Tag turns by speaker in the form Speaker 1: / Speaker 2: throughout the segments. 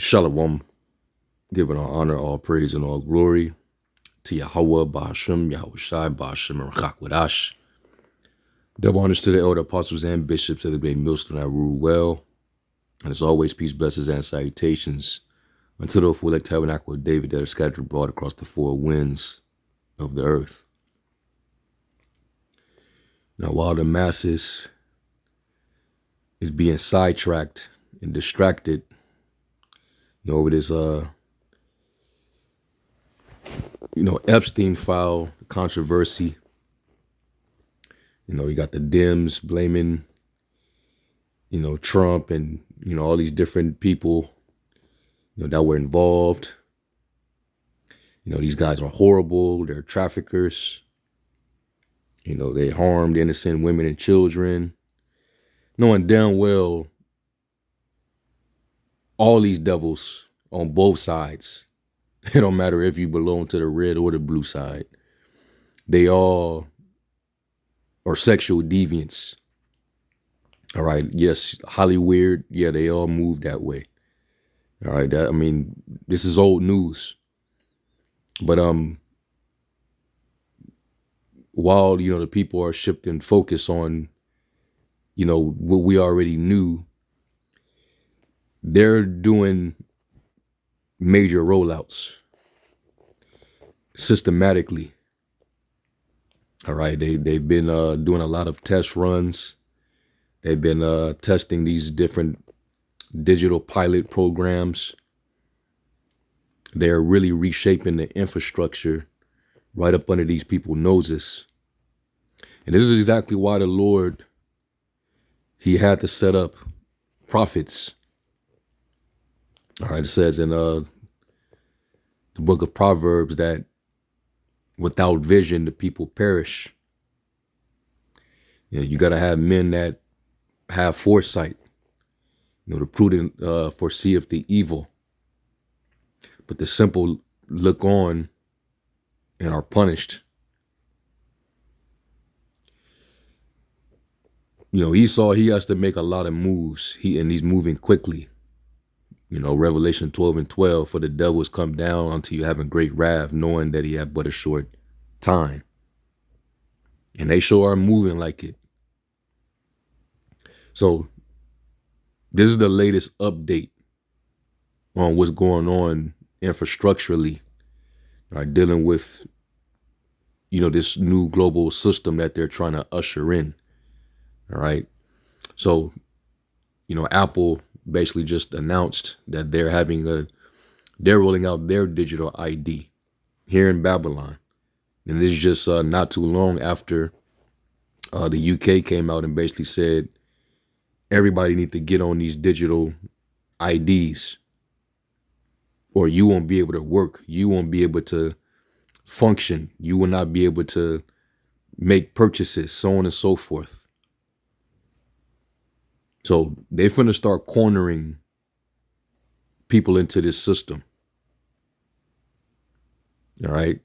Speaker 1: Shalom, giving all honor, all praise, and all glory to Yahweh, Ba'ashem, Yahushai, Ba'ashem, and Rachakwadash. Double honors to the elder apostles and bishops of the great millstone that rule well. And as always, peace, blessings, and salutations unto the full elect tabernacle of David that are scattered abroad across the four winds of the earth. Now, while the masses is being sidetracked and distracted, over this, Epstein file controversy. You got the Dems blaming, Trump and, all these different people, that were involved. These guys are horrible. They're traffickers. They harmed innocent women and children. Knowing damn well all these devils on both sides, it don't matter if you belong to the red or the blue side, they all are sexual deviants. All right. Yes. Highly weird. Yeah. They all move that way. All right. This is old news. But, while, the people are shifting focus on, what we already knew, they're doing major rollouts systematically. All right. They've been doing a lot of test runs. They've been testing these different digital pilot programs. They're really reshaping the infrastructure right up under these people's noses. And this is exactly why the Lord, he had to set up prophets. All right, it says in the book of Proverbs that without vision, the people perish. You got to have men that have foresight. The prudent foreseeth the evil, but the simple look on and are punished. Esau, he has to make a lot of moves. He's moving quickly. Revelation 12:12, for the devils come down unto you having great wrath, knowing that he had but a short time. And they sure are moving like it. So this is the latest update on what's going on infrastructurally, right? Dealing with, this new global system that they're trying to usher in. All right. So, Apple basically just announced that they're rolling out their digital ID here in Babylon. And this is just not too long after the UK came out and basically said everybody need to get on these digital IDs or you won't be able to work. You won't be able to function. You will not be able to make purchases, so on and so forth. So they're finna start cornering people into this system. All right.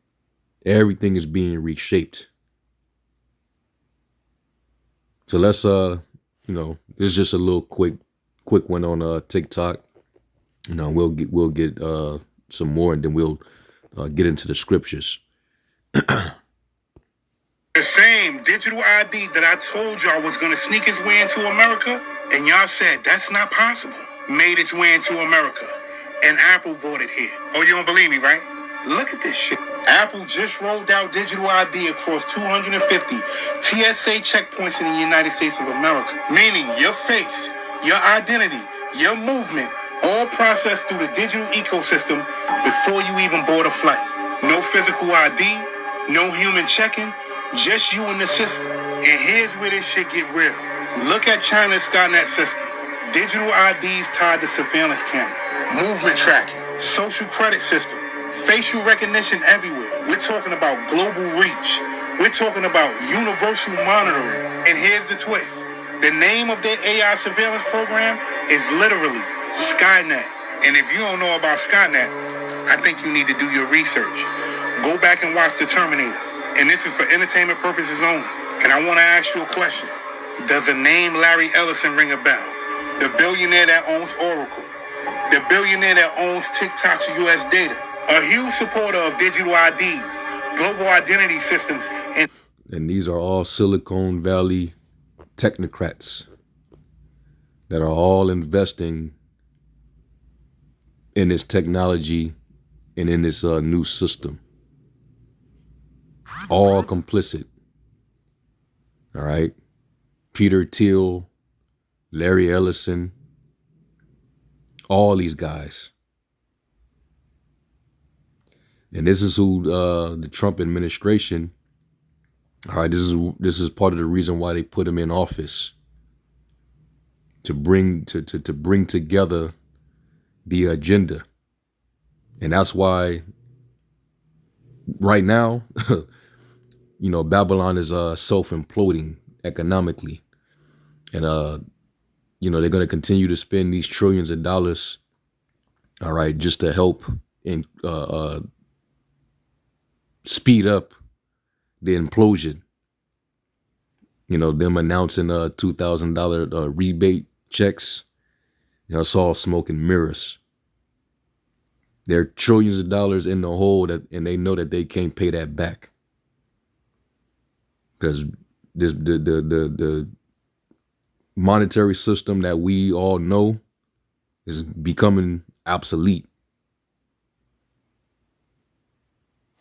Speaker 1: Everything is being reshaped. So let's, this is just a little quick one on TikTok. We'll get some more and then we'll get into the scriptures.
Speaker 2: The same digital ID that I told y'all was going to sneak its way into America, and y'all said that's not possible, made its way into America, and Apple bought it here. Oh, you don't believe me, right? Look at this shit. Apple just rolled out digital ID across 250 TSA checkpoints in the United States of America, meaning your face, your identity, your movement, all processed through the digital ecosystem before you even board a flight. No physical ID, no human check-in, just you and the system. And here's where this shit get real. Look at China's Skynet system. Digital IDs tied to surveillance camera, movement tracking, social credit system, facial recognition everywhere. We're talking about global reach. We're talking about universal monitoring. And here's the twist. The name of their AI surveillance program is literally Skynet. And if you don't know about Skynet, I think you need to do your research. Go back and watch The Terminator. And this is for entertainment purposes only. And I want to ask you a question. Does the name Larry Ellison ring a bell? The billionaire that owns Oracle, the billionaire that owns TikTok's US data, a huge supporter of digital IDs, global identity systems,
Speaker 1: and these are all Silicon Valley technocrats that are all investing in this technology and in this new system. All complicit. All right. Peter Thiel, Larry Ellison, all these guys. And this is who the Trump administration, all right, this is part of the reason why they put him in office, to bring together the agenda. And that's why right now, you know, Babylon is self-imploding economically. And you know, they're going to continue to spend these trillions of dollars, all right, just to help in speed up the implosion. You know, them announcing $2,000 rebate checks. You know, it's all smoke and mirrors. There are trillions of dollars in the hole, and they know that they can't pay that back, because the monetary system that we all know is becoming obsolete.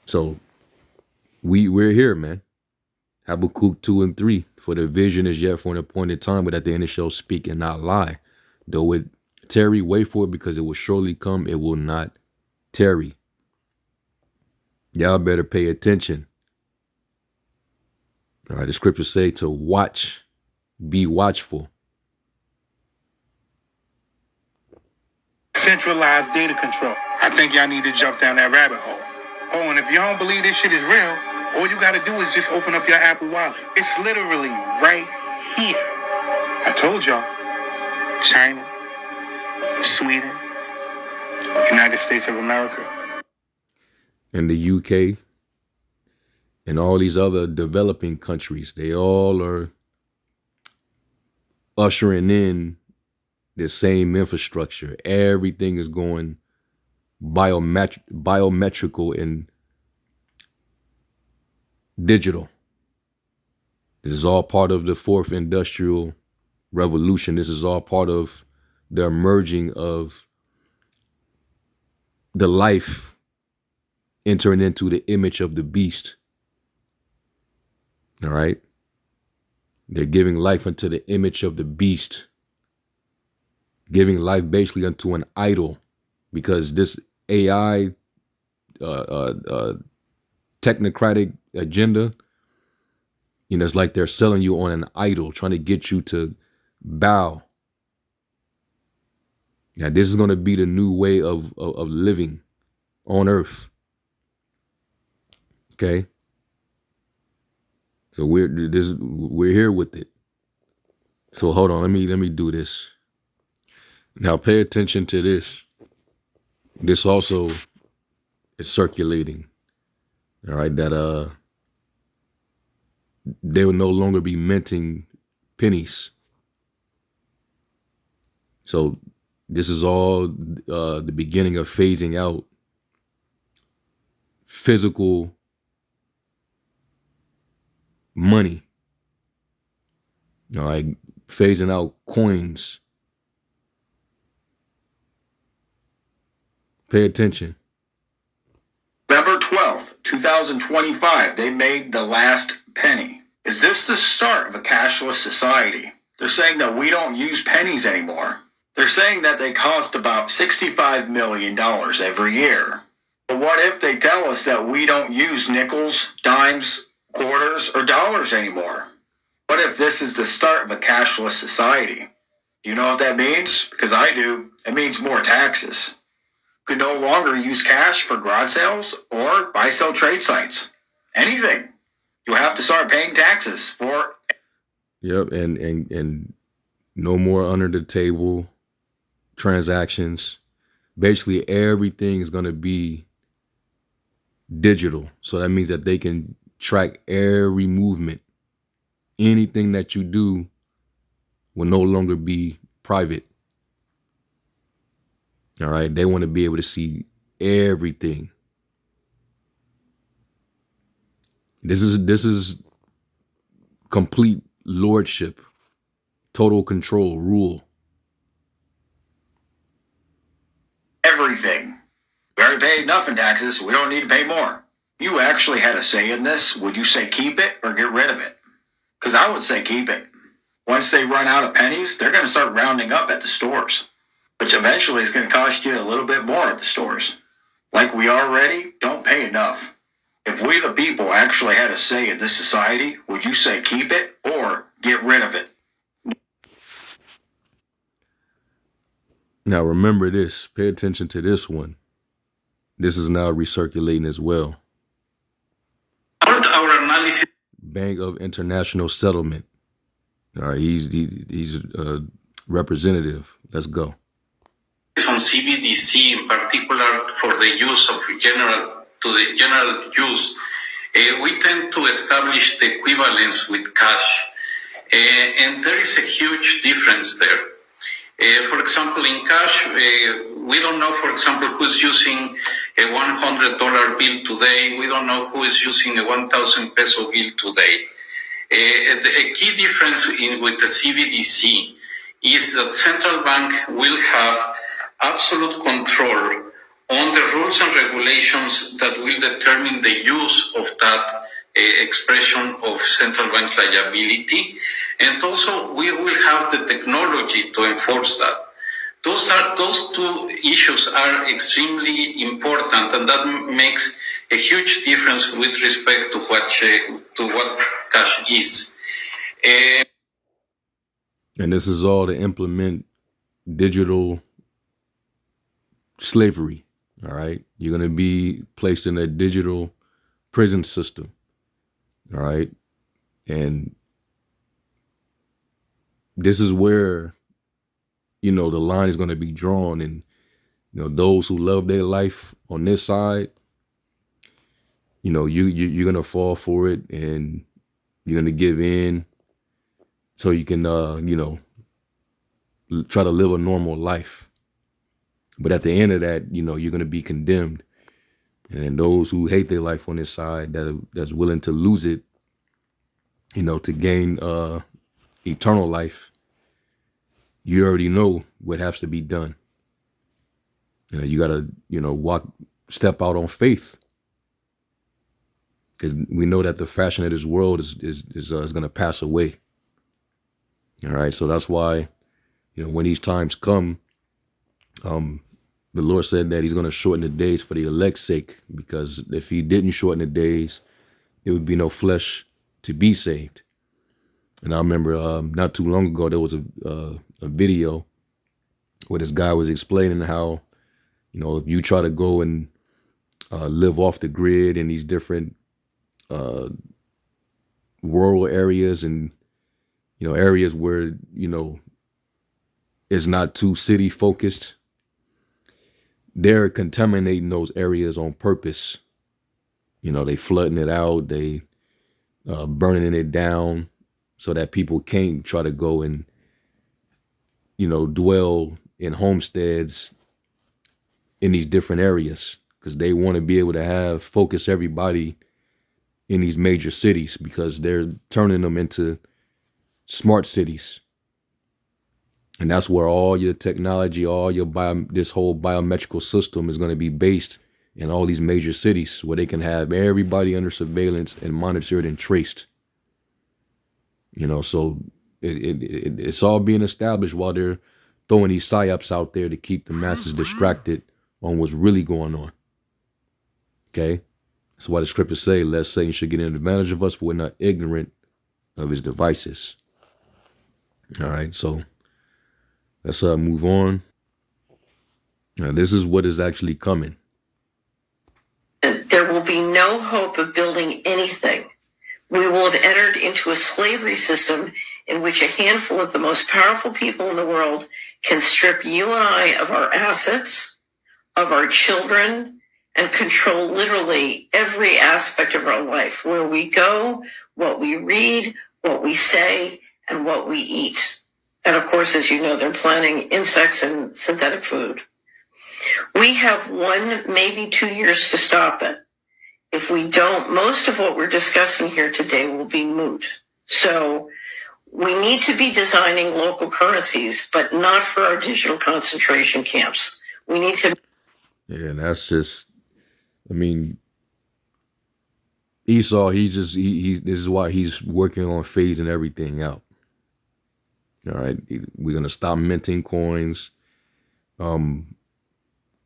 Speaker 1: So we're here, man. Habakkuk 2 and 3. For the vision is yet for an appointed time, but at the end it shall speak and not lie. Though it tarry, wait for it, because it will surely come. It will not tarry. Y'all better pay attention. All right, the scriptures say to watch, be watchful.
Speaker 2: Centralized data control. I think y'all need to jump down that rabbit hole. Oh, and if y'all don't believe this shit is real, all you gotta do is just open up your Apple Wallet. It's literally right here. I told y'all. China, Sweden, United States of America,
Speaker 1: and the UK, and all these other developing countries, they all are ushering in the same infrastructure. Everything is going biometrical and digital. This is all part of the fourth industrial revolution. This is all part of the emerging of the life entering into the image of the beast. All right. They're giving life unto the image of the beast, giving life basically unto an idol, because this AI technocratic agenda, you know, it's like they're selling you on an idol, trying to get you to bow. Now, this is going to be the new way of living on earth. Okay. So we're here with it. So hold on, let me do this. Now pay attention to this. This also is circulating. All right, that they will no longer be minting pennies. So this is all the beginning of phasing out physical money. All right, phasing out coins. Pay attention.
Speaker 3: November 12th, 2025, they made the last penny. Is this the start of a cashless society? They're saying that we don't use pennies anymore. They're saying that they cost about $65 million every year. But what if they tell us that we don't use nickels, dimes, quarters, or dollars anymore? What if this is the start of a cashless society? Do you know what that means? Because I do. It means more taxes. You can no longer use cash for garage sales or buy-sell trade sites. Anything. You have to start paying taxes for.
Speaker 1: Yep, and no more under the table transactions. Basically, everything is going to be digital. So that means that they can track every movement. Anything that you do will no longer be private. All right. They want to be able to see everything. This is complete lordship, total control, rule.
Speaker 3: Everything. We already paid enough in taxes. We don't need to pay more. If you actually had a say in this, would you say keep it or get rid of it? Because I would say keep it. Once they run out of pennies, they're going to start rounding up at the stores, which eventually is going to cost you a little bit more at the stores. Like we already don't pay enough. If we the people actually had a say in this society, would you say keep it or get rid of it?
Speaker 1: Now remember this, pay attention to this one. This is now recirculating as well.
Speaker 2: Our analysis.
Speaker 1: Bank of International Settlement. All right, he's a representative. Let's go.
Speaker 2: On CBDC in particular for the use of the general use, we tend to establish the equivalence with cash, and there is a huge difference there. For example, in cash, we don't know, for example, who's using a $100 bill today. We don't know who is using a 1,000 peso bill today. The key difference with the CBDC is that central bank will have absolute control on the rules and regulations that will determine the use of that expression of central bank liability. And also we will have the technology to enforce that. Those two issues are extremely important, and that makes a huge difference with respect to what cash is.
Speaker 1: And this is all to implement digital slavery. All right. You're going to be placed in a digital prison system. All right. And this is where, the line is going to be drawn. And, those who love their life on this side, you're going to fall for it and you're going to give in so you can, try to live a normal life. But at the end of that, you're going to be condemned. And then those who hate their life on this side, that's willing to lose it, to gain eternal life, you already know what has to be done. You got to, step out on faith. Because we know that the fashion of this world is going to pass away. All right. So that's why, when these times come, the Lord said that he's going to shorten the days for the elect's sake, because if he didn't shorten the days, there would be no flesh to be saved. And I remember not too long ago, there was a video where this guy was explaining how, if you try to go and live off the grid in these different rural areas and, areas where, it's not too city focused, they're contaminating those areas on purpose. They flooding it out, they burning it down so that people can't try to go and, dwell in homesteads in these different areas, because they want to be able to focus everybody in these major cities, because they're turning them into smart cities. And that's where all your technology, all your this whole biometrical system is going to be based in all these major cities, where they can have everybody under surveillance and monitored and traced. So it's all being established while they're throwing these psyops out there to keep the masses distracted on what's really going on. Okay? That's why the scriptures say, lest Satan should get an advantage of us, for we're not ignorant of his devices. All right, so let's move on. Now, this is what is actually coming.
Speaker 4: There will be no hope of building anything. We will have entered into a slavery system in which a handful of the most powerful people in the world can strip you and I of our assets, of our children, and control literally every aspect of our life, where we go, what we read, what we say, and what we eat. And of course, as you know, they're planning insects and synthetic food. We have 1, maybe 2 years to stop it. If we don't, most of what we're discussing here today will be moot. So we need to be designing local currencies, but not for our digital concentration camps. We need to.
Speaker 1: Yeah, and that's just, I mean, Esau, this is why he's working on phasing everything out. All right. We're going to stop minting coins. We're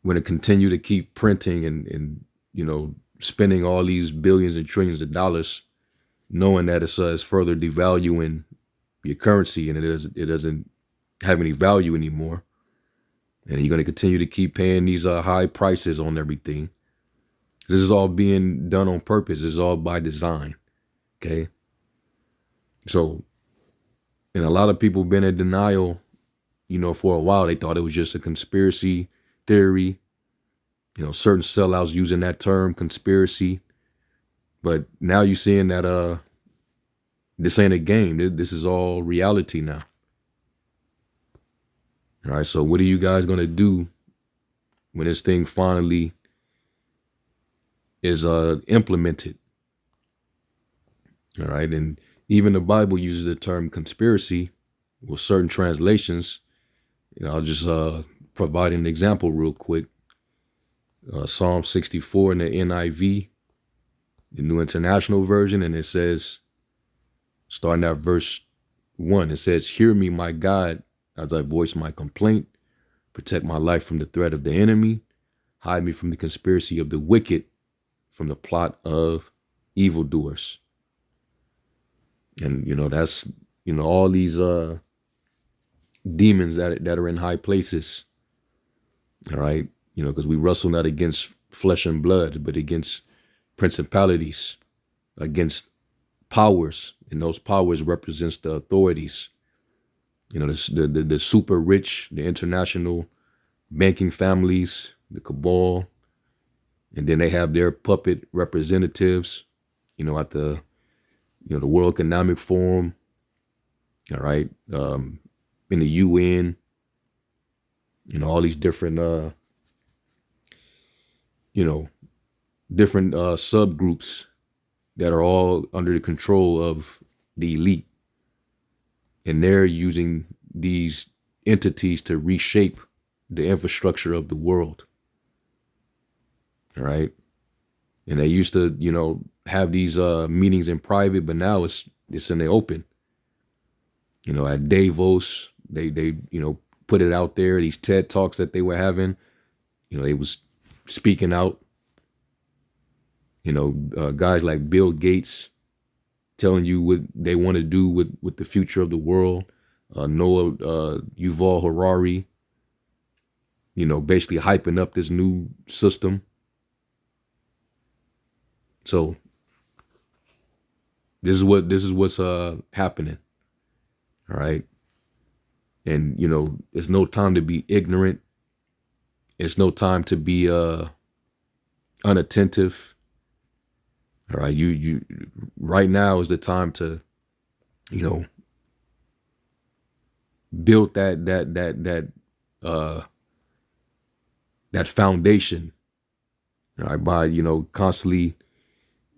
Speaker 1: going to continue to keep printing and, spending all these billions and trillions of dollars, knowing that it's further devaluing your currency and it doesn't have any value anymore. And you're going to continue to keep paying these high prices on everything. This is all being done on purpose. This is all by design. Okay. So, and a lot of people been in denial, for a while. They thought it was just a conspiracy theory. Certain sellouts using that term conspiracy. But now you're seeing that this ain't a game. This is all reality now. All right. So what are you guys going to do when this thing finally is implemented? All right. And even the Bible uses the term conspiracy with certain translations. I'll just provide an example real quick. Psalm 64 in the NIV, the New International Version, and it says, starting at verse 1, it says, "Hear me, my God, as I voice my complaint. Protect my life from the threat of the enemy. Hide me from the conspiracy of the wicked, from the plot of evildoers." And, that's, all these demons that are in high places. All right. Because we wrestle not against flesh and blood, but against principalities, against powers. And those powers represents the authorities. The super rich, the international banking families, the cabal. And then they have their puppet representatives, at the, the World Economic Forum. All right. In the UN, all these different, different subgroups that are all under the control of the elite. And they're using these entities to reshape the infrastructure of the world. All right. And they used to, have these meetings in private, but now it's in the open. At Davos, they put it out there, these TED Talks that they were having, they was speaking out, guys like Bill Gates telling you what they want to do with the future of the world. Noah, Yuval Harari, basically hyping up this new system. So this is what's happening. All right. And, it's no time to be ignorant. It's no time to be unattentive. All right. You right now is the time to, build that foundation. All right, by, constantly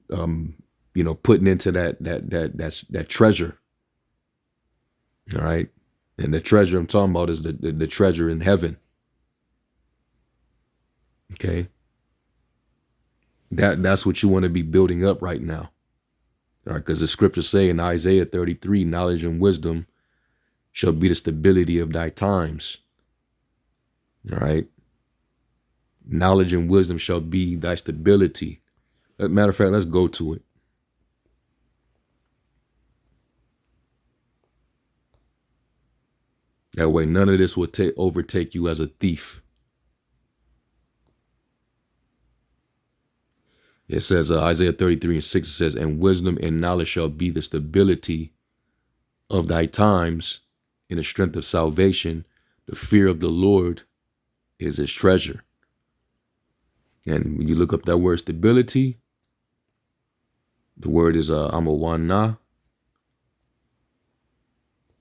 Speaker 1: putting into that treasure. All right. And the treasure I'm talking about is the treasure in heaven. Okay. That's what you want to be building up right now. All right. Because the scriptures say in Isaiah 33, knowledge and wisdom shall be the stability of thy times. All right. Knowledge and wisdom shall be thy stability. Matter of fact, let's go to it. That way, none of this will overtake you as a thief. It says, Isaiah 33 and 6, it says, "And wisdom and knowledge shall be the stability of thy times, in the strength of salvation. The fear of the Lord is his treasure." And when you look up that word stability, the word is amawana,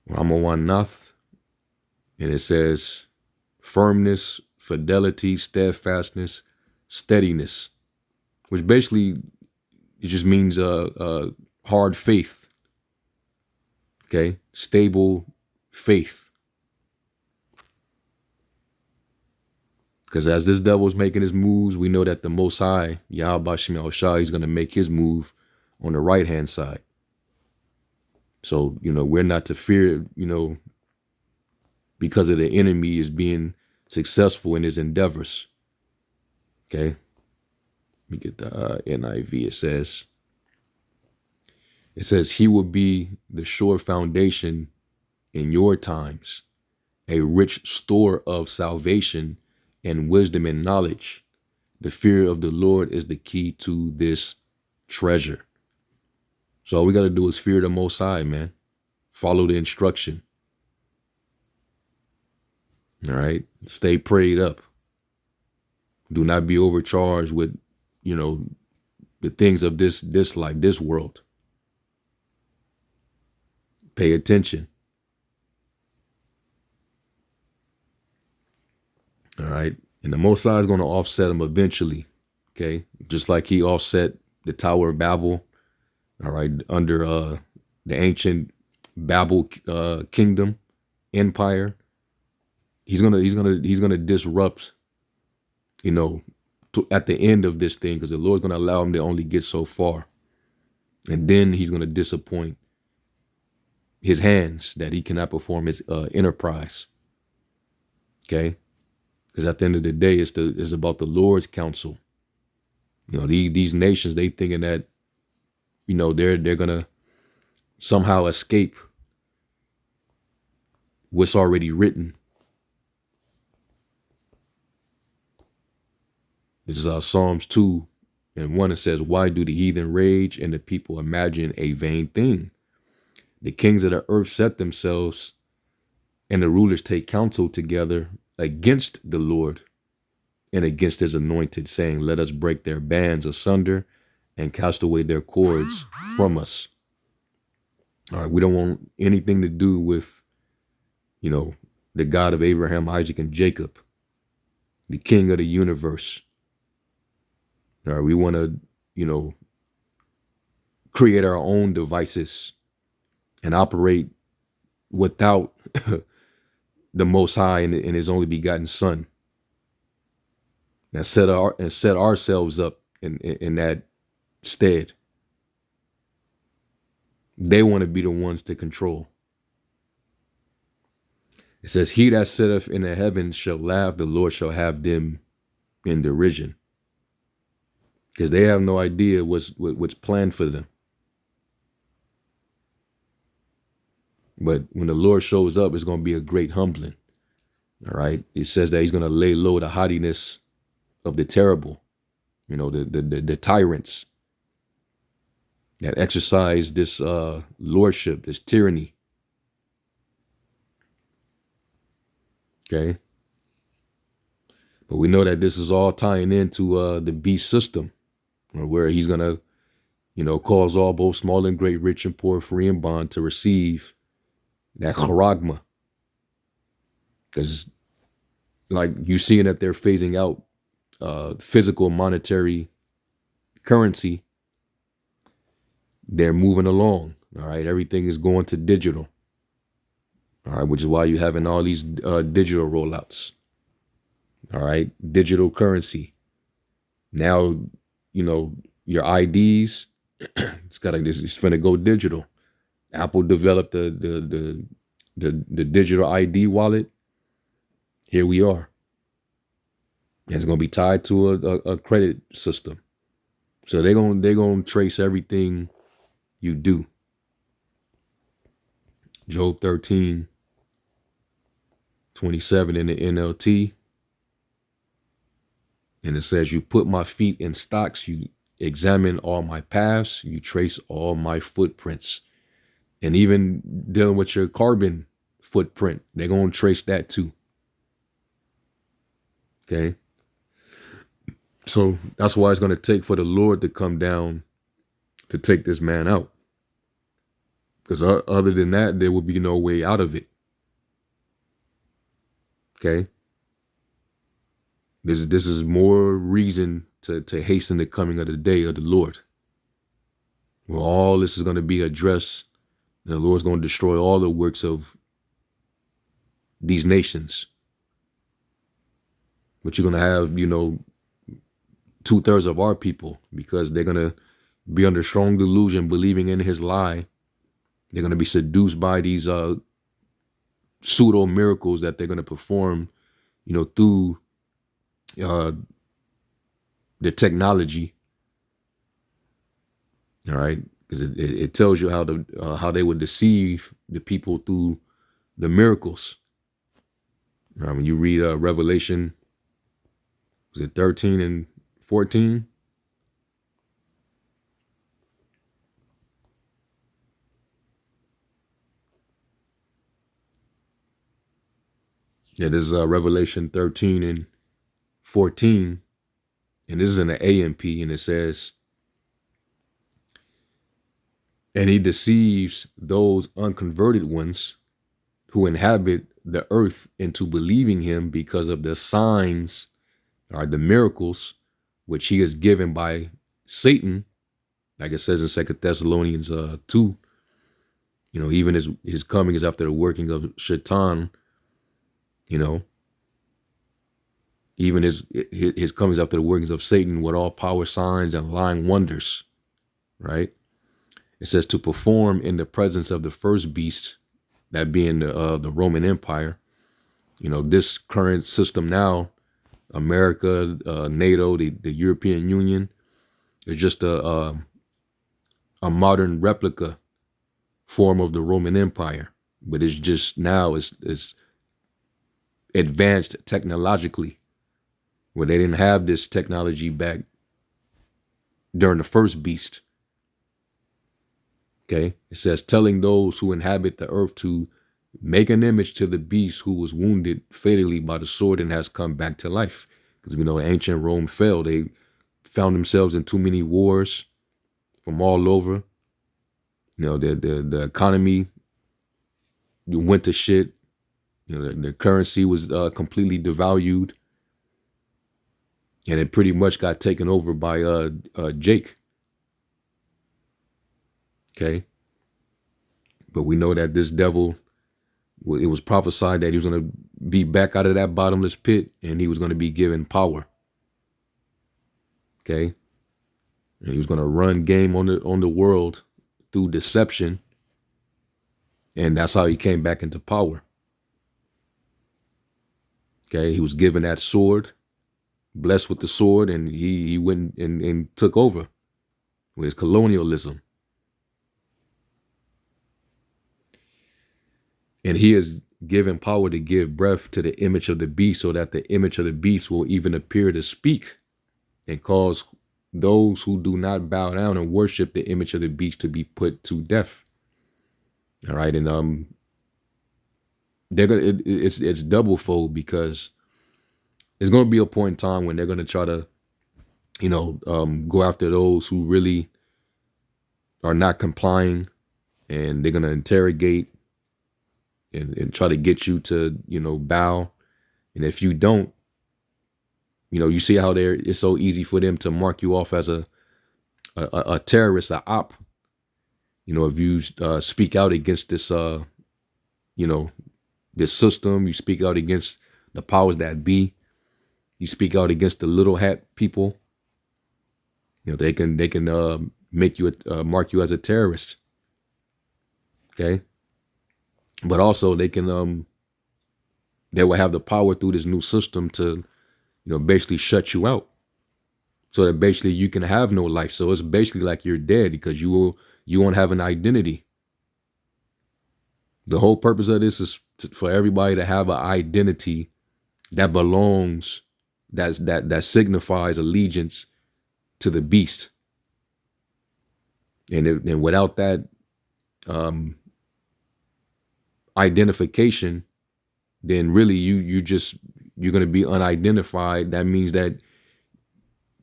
Speaker 1: or amawanath. And it says firmness, fidelity, steadfastness, steadiness, which basically it just means hard faith. Okay, stable faith. Because as this devil is making his moves, we know that the Most High, Yahweh Shem Yahushua, he's going to make his move on the right-hand side. So, we're not to fear, because of the enemy is being successful in his endeavors. Okay. Let me get the NIV. It says, he will be the sure foundation in your times, a rich store of salvation and wisdom and knowledge. The fear of the Lord is the key to this treasure. So all we got to do is fear the Most High, man. Follow the instruction. All right. Stay prayed up. Do not be overcharged with, the things of this life, this world. Pay attention. All right. And the Most High is going to offset them eventually. Okay. Just like he offset the Tower of Babel. All right. Under the ancient Babel kingdom, empire. He's gonna disrupt, at the end of this thing, because the Lord's gonna allow him to only get so far. And then he's gonna disappoint his hands that he cannot perform his enterprise. Okay. Because at the end of the day, it's about the Lord's counsel. These nations, they thinking that, they're gonna somehow escape what's already written. This is Psalms 2:1. It says, why do the heathen rage and the people imagine a vain thing? The kings of the earth set themselves, and the rulers take counsel together against the Lord and against his anointed, saying, let us break their bands asunder and cast away their cords from us. All right, we don't want anything to do with, the God of Abraham, Isaac, and Jacob, the king of the universe. All right, we want to, create our own devices and operate without the Most High and his only begotten Son. Now set ourselves up in that stead. They want to be the ones to control. It says, he that sitteth in the heavens shall laugh, the Lord shall have them in derision. Because they have no idea what's planned for them. But when the Lord shows up, it's going to be a great humbling. All right. It says that he's going to lay low the haughtiness of the terrible, the tyrants that exercise this lordship, this tyranny. Okay. But we know that this is all tying into the beast system, where he's going to, cause all, both small and great, rich and poor, free and bond, to receive that charagma. Because like you seeing that they're phasing out physical monetary currency, they're moving along. All right. Everything is going to digital. All right. Which is why you're having all these digital rollouts. All right. Digital currency. Now, your IDs, it's finna go digital. Apple developed the digital ID wallet. Here we are. And it's gonna be tied to a credit system. So they're gonna trace everything you do. Job 13:27 in the NLT. And it says, you put my feet in stocks, you examine all my paths, you trace all my footprints. And even dealing with your carbon footprint, they're going to trace that too. Okay. So that's why it's going to take for the Lord to come down to take this man out. Because other than that, there will be no way out of it. Okay. This is more reason to hasten the coming of the day of the Lord. Where all this is going to be addressed, and the Lord's going to destroy all the works of these nations. But you're going to have, 2/3 of our people, because they're going to be under strong delusion, believing in his lie. They're going to be seduced by these pseudo miracles that they're going to perform, through the technology. All right, because it tells you how they would deceive the people through the miracles. When you read Revelation, was it 13 and 14? Yeah, this is Revelation 13 and 14, and this is in the AMP, and it says, and he deceives those unconverted ones who inhabit the earth into believing him because of the signs or the miracles which he is given by Satan, like it says in 2 Thessalonians 2. Even his coming is after the working of Shaitan. Even his coming is after the workings of Satan with all power, signs, and lying wonders, right? It says to perform in the presence of the first beast, that being the Roman Empire. This current system now, America, NATO, the European Union, is just a modern replica form of the Roman Empire, but it's just now it's advanced technologically, where they didn't have this technology back during the first beast. Okay, it says telling those who inhabit the earth to make an image to the beast who was wounded fatally by the sword and has come back to life. Because we know ancient Rome fell. They found themselves in too many wars from all over. The economy went to shit. The currency was completely devalued, and it pretty much got taken over by Jake. Okay, but we know that this devil, it was prophesied that he was going to be back out of that bottomless pit, and he was going to be given power. Okay, and he was going to run game on the world through deception, and that's how he came back into power. Okay, he was given that sword, blessed with the sword, and he went and took over with his colonialism. And he is given power to give breath to the image of the beast, so that the image of the beast will even appear to speak and cause those who do not bow down and worship the image of the beast to be put to death. All right, and they're gonna it's double fold, because there's gonna be a point in time when they're gonna try to, go after those who really are not complying, and they're gonna interrogate and try to get you to, bow. And if you don't, you see how it's so easy for them to mark you off as a terrorist, a op. If you speak out against this, this system, you speak out against the powers that be, you speak out against the little hat people, they can make you mark you as a terrorist. Okay. But also they can they will have the power through this new system to, basically shut you out, so that basically you can have no life. So it's basically like you're dead, because you won't have an identity. The whole purpose of this is for everybody to have an identity that belongs, that signifies allegiance to the beast. And without that identification, then really you're going to be unidentified. That means that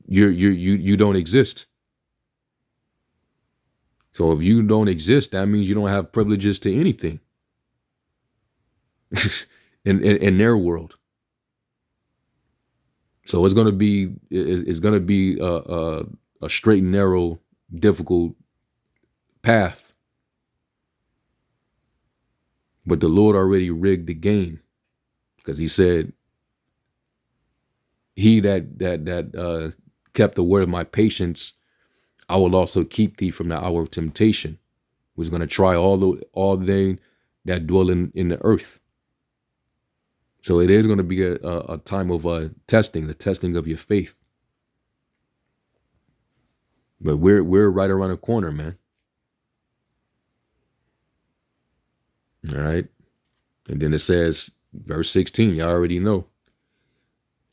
Speaker 1: you don't exist. So if you don't exist, that means you don't have privileges to anything in their world. So it's gonna be a straight and narrow, difficult path. But the Lord already rigged the game, because He said, "He that kept the word of my patience, I will also keep thee from the hour of temptation." Was going to try all they that dwell in the earth. So it is going to be a time of testing, the testing of your faith. But we're right around the corner, man. All right. And then it says, verse 16, you already know.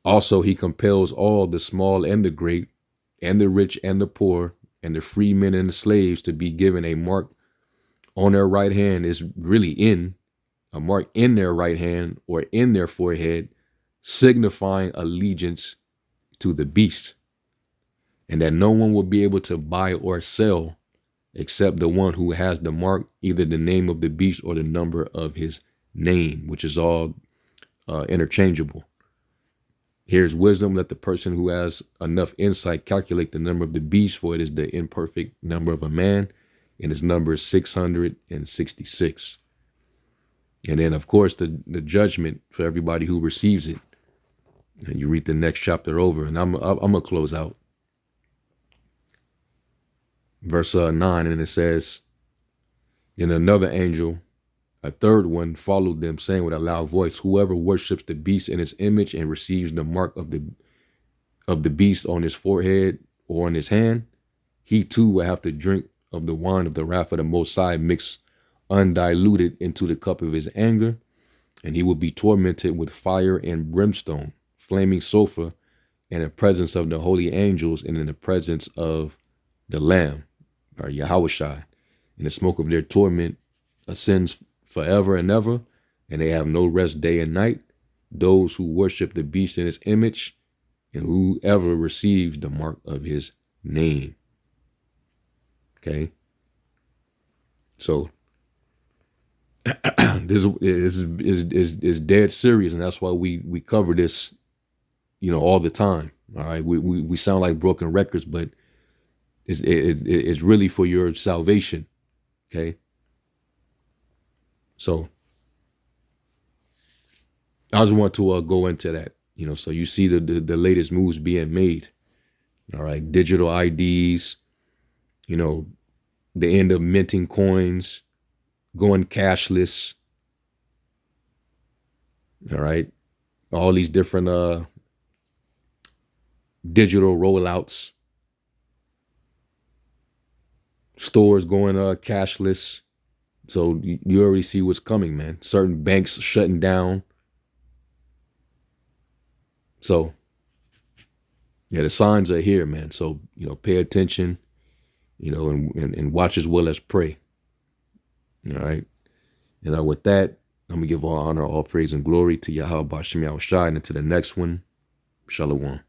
Speaker 1: Also, He compels all, the small and the great, and the rich and the poor, and the free men and the slaves, to be given a mark on their right hand. Is really a mark in their right hand or in their forehead, signifying allegiance to the beast, and that no one will be able to buy or sell except the one who has the mark, either the name of the beast or the number of his name, which is all interchangeable. Here's wisdom: let the person who has enough insight calculate the number of the beast, for it is the imperfect number of a man, and his number is 666. And then, of course, the judgment for everybody who receives it. And you read the next chapter over, and I'm gonna close out. Verse 9, and it says, "Then another angel, a third one, followed them, saying with a loud voice, whoever worships the beast in its image and receives the mark of the beast on his forehead or on his hand, he too will have to drink of the wine of the wrath of the Most High, mixed undiluted into the cup of his anger, and he will be tormented with fire and brimstone, flaming sulfur, in the presence of the holy angels and in the presence of the Lamb, or Yahushua. And the smoke of their torment ascends forever and ever, and they have no rest day and night, those who worship the beast in his image, and whoever receives the mark of his name." Okay. So this is dead serious, and that's why we cover this, all the time. All right, we sound like broken records, but it's really for your salvation. Okay, so I just want to go into that. So you see the latest moves being made. All right, digital IDs. The end of minting coins, going cashless. All right. All these different digital rollouts. Stores going cashless. So you already see what's coming, man. Certain banks shutting down. So yeah, the signs are here, man. So, pay attention, and watch as well as pray. All right. And with that, I'm going to give all honor, all praise, and glory to Yahweh Ba'Shem Yahushua, and to the next one, Shalom.